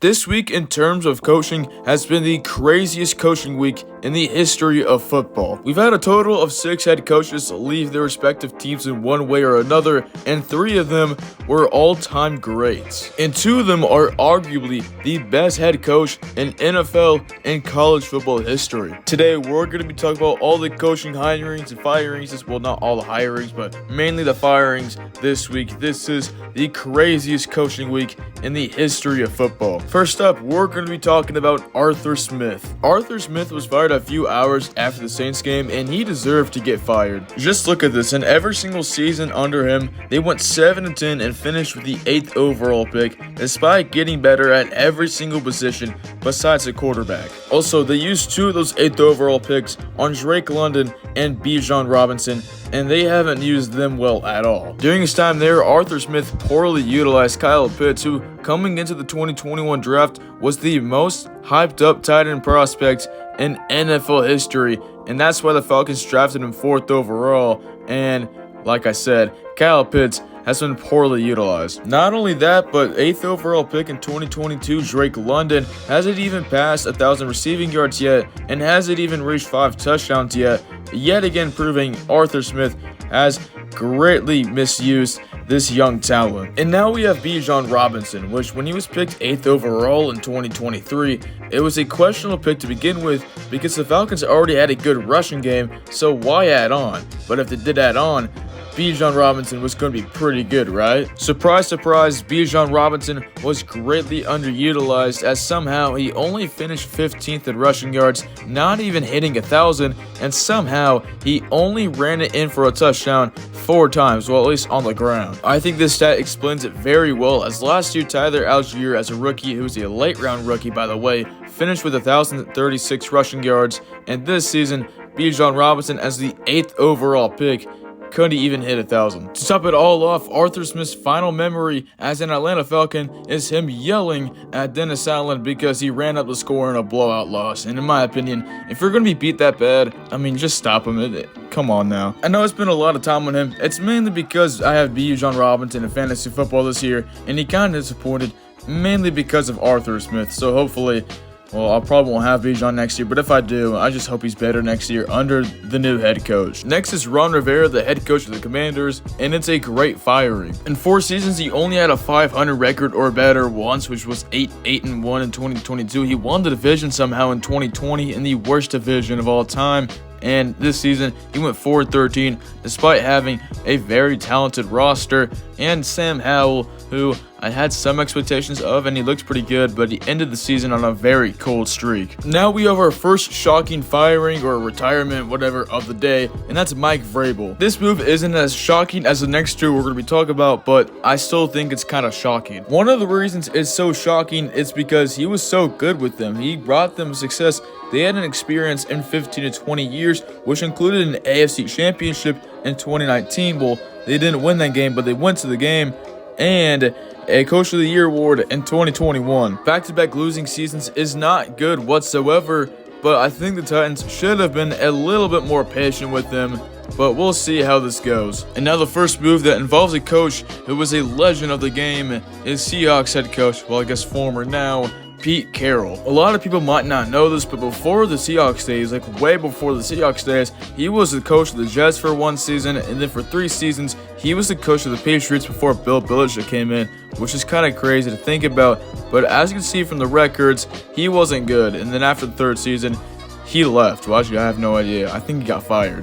This week, in terms of coaching, has been the craziest coaching week in the history of football. We've had a total of 6 head coaches leave their respective teams in one way or another, and 3 of them were all-time greats. And 2 of them are arguably the best head coach in NFL and college football history. Today, we're going to be talking about all the coaching hirings and firings. Well, not all the hirings, but mainly the firings this week. This is the craziest coaching week in the history of football. First up, we're going to be talking about Arthur Smith. Arthur Smith was fired a few hours after the Saints game, and he deserved to get fired. Just look at this. In every single season under him, they went 7-10 and finished with the 8th overall pick, despite getting better at every single position besides the quarterback. Also, they used 2 of those 8th overall picks on Drake London and Bennie Robinson, and they haven't used them well at all. During his time there, Arthur Smith poorly utilized Kyle Pitts, who, coming into the 2021 draft, was the most hyped up tight end prospect in NFL history, and that's why the Falcons drafted him 4th overall. And like I said, Kyle Pitts has been poorly utilized. Not only that, but 8th overall pick in 2022, Drake London hasn't even passed 1,000 receiving yards yet, and hasn't even reached 5 touchdowns yet again proving Arthur Smith has greatly misused this young talent. And now we have Bennie Robinson, which when he was picked 8th overall in 2023, it was a questionable pick to begin with because the Falcons already had a good rushing game, so why add on? But if they did add on, Bennie Robinson was going to be pretty good, right? Surprise, surprise, Bennie Robinson was greatly underutilized as somehow he only finished 15th in rushing yards, not even hitting 1,000, and somehow he only ran it in for a touchdown 4 times, well, at least on the ground. I think this stat explains it very well, as last year Tyler Algier, as a rookie, who was a late round rookie by the way, finished with 1,036 rushing yards, and this season, Bennie Robinson, as the 8th overall pick, couldn't even hit 1,000. To top it all off, Arthur Smith's final memory as an Atlanta Falcon is him yelling at Dennis Allen because he ran up the score in a blowout loss. And in my opinion, if you're going to be beat that bad, I mean, just stop him. Come on now. I know I spent a lot of time on him. It's mainly because I have Bennie Robinson in fantasy football this year, and he kind of disappointed mainly because of Arthur Smith. So hopefully, well, I probably won't have Bijan next year, but if I do, I just hope he's better next year under the new head coach. Next is Rivera, the head coach of the Commanders, and it's a great firing. In 4 seasons, he only had a 500 record or better once, which was 8-1 in 2022. He won the division somehow in 2020 in the worst division of all time. And this season, he went 4-13 despite having a very talented roster and Sam Howell, who I had some expectations of, and he looked pretty good, but he ended the season on a very cold streak. Now we have our first shocking firing or retirement, whatever, of the day, and that's Mike Vrabel. This move isn't as shocking as the next 2 we're going to be talking about, but I still think it's kind of shocking. One of the reasons it's so shocking is because he was so good with them. He brought them success. They had an experience in 15 to 20 years, which included an AFC championship in 2019. Well, they didn't win that game, but they went to the game, and a Coach of the Year award in 2021. Back-to-back losing seasons is not good whatsoever, but I think the Titans should have been a little bit more patient with them, but we'll see how this goes. And now the first move that involves a coach who was a legend of the game is Seahawks head coach, well, I guess former now, Pete Carroll. A lot of people might not know this, but before the Seahawks days, like way before the Seahawks days, he was the coach of the Jets for 1 season, and then for 3 seasons, he was the coach of the Patriots before Bill Belichick came in, which is kind of crazy to think about, but as you can see from the records, he wasn't good, and then after the 3rd season, he left. Well, actually, I have no idea. I think he got fired.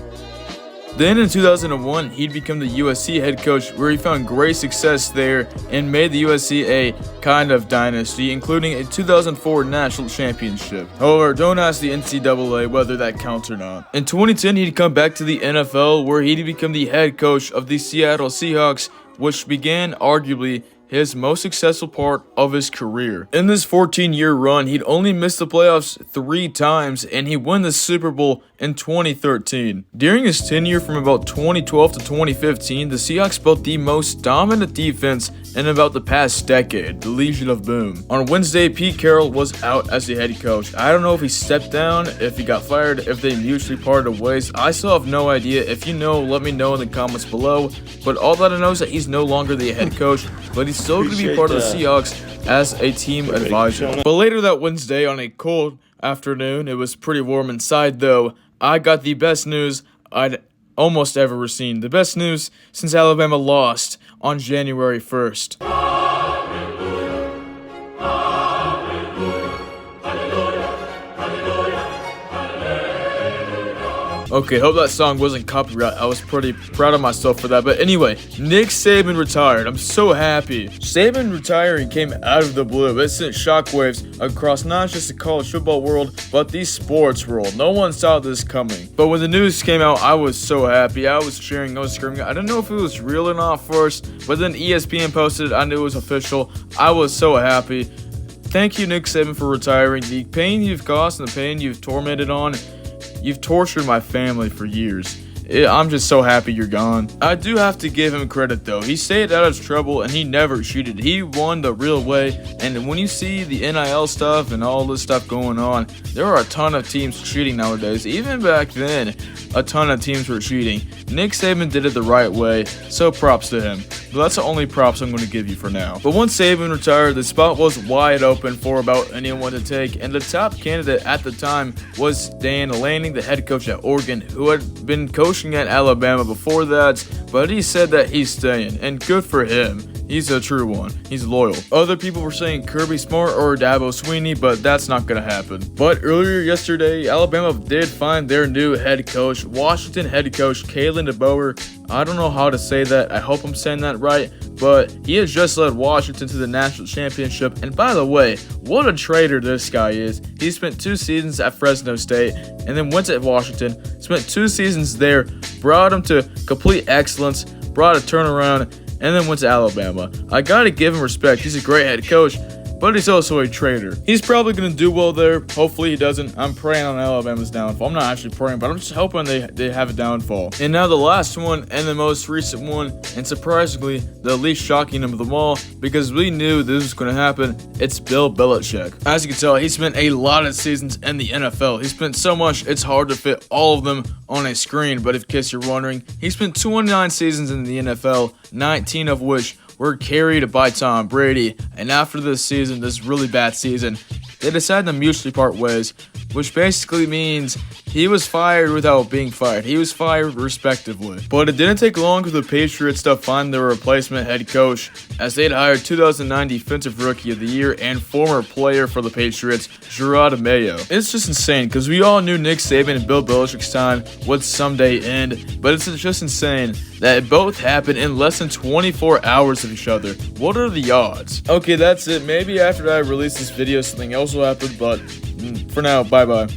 Then in 2001, he'd become the USC head coach, where he found great success there and made the USC a kind of dynasty, including a 2004 national championship. However, don't ask the NCAA whether that counts or not. In 2010, he'd come back to the NFL, where he'd become the head coach of the Seattle Seahawks, which began arguably his most successful part of his career. In this 14-year run, he'd only missed the playoffs 3 times, and he won the Super Bowl in 2013. During his tenure from about 2012 to 2015, the Seahawks built the most dominant defense in about the past decade, the Legion of Boom. On Wednesday, Pete Carroll was out as the head coach. I don't know if he stepped down, if he got fired, if they mutually parted ways. I still have no idea. If you know, let me know in the comments below. But all that I know is that he's no longer the head coach, but he's he's still going to be part of the Seahawks as a team advisor. But later that Wednesday on a cold afternoon, it was pretty warm inside though, I got the best news I'd almost ever seen. The best news since Alabama lost on January 1st. Okay, hope that song wasn't copyright. I was pretty proud of myself for that. But anyway, Nick Saban retired. I'm so happy. Saban retiring came out of the blue. It sent shockwaves across not just the college football world, but the sports world. No one saw this coming. But when the news came out, I was so happy. I was cheering, I was screaming. I didn't know if it was real or not first, but then ESPN posted it. I knew it was official. I was so happy. Thank you, Nick Saban, for retiring. The pain you've caused and the pain you've tormented on, you've tortured my family for years. I'm just so happy you're gone. I do have to give him credit though. He stayed out of trouble and he never cheated. He won the real way. And when you see the NIL stuff and all this stuff going on, there are a ton of teams cheating nowadays. Even back then, a ton of teams were cheating. Nick Saban did it the right way, so props to him. But that's the only props I'm going to give you for now. But once Saban retired, the spot was wide open for about anyone to take, and the top candidate at the time was Dan Lanning, the head coach at Oregon, who had been coaching at Alabama before that, but he said that he's staying, and good for him. He's a true one. He's loyal. Other people were saying Kirby Smart or Dabo Swinney, but that's not going to happen. But earlier yesterday, Alabama did find their new head coach, Washington head coach Kalen DeBoer. I don't know how to say that. I hope I'm saying that right. But he has just led Washington to the national championship. And by the way, what a traitor this guy is. He spent 2 seasons at Fresno State and then went to Washington, spent 2 seasons there, brought him to complete excellence, brought a turnaround, and then went to Alabama. I gotta give him respect. He's a great head coach, but he's also a traitor. He's probably going to do well there. Hopefully he doesn't. I'm praying on Alabama's downfall. I'm not actually praying, but I'm just hoping they have a downfall. And now the last one and the most recent one, and surprisingly, the least shocking of them all, because we knew this was going to happen, it's Bill Belichick. As you can tell, he spent a lot of seasons in the NFL. He spent so much, it's hard to fit all of them on a screen, but in case you're wondering, he spent 29 seasons in the NFL, 19 of which were carried by Tom Brady, and after this season, this really bad season, they decided to mutually part ways, which basically means he was fired without being fired. He was fired respectively. But it didn't take long for the Patriots to find their replacement head coach, as they'd hired 2009 Defensive Rookie of the Year and former player for the Patriots, Gerard Mayo. It's just insane, because we all knew Nick Saban and Bill Belichick's time would someday end, but it's just insane that it both happened in less than 24 hours of each other. What are the odds? Okay, that's it. Maybe after I release this video, something else will happen, but for now, bye-bye.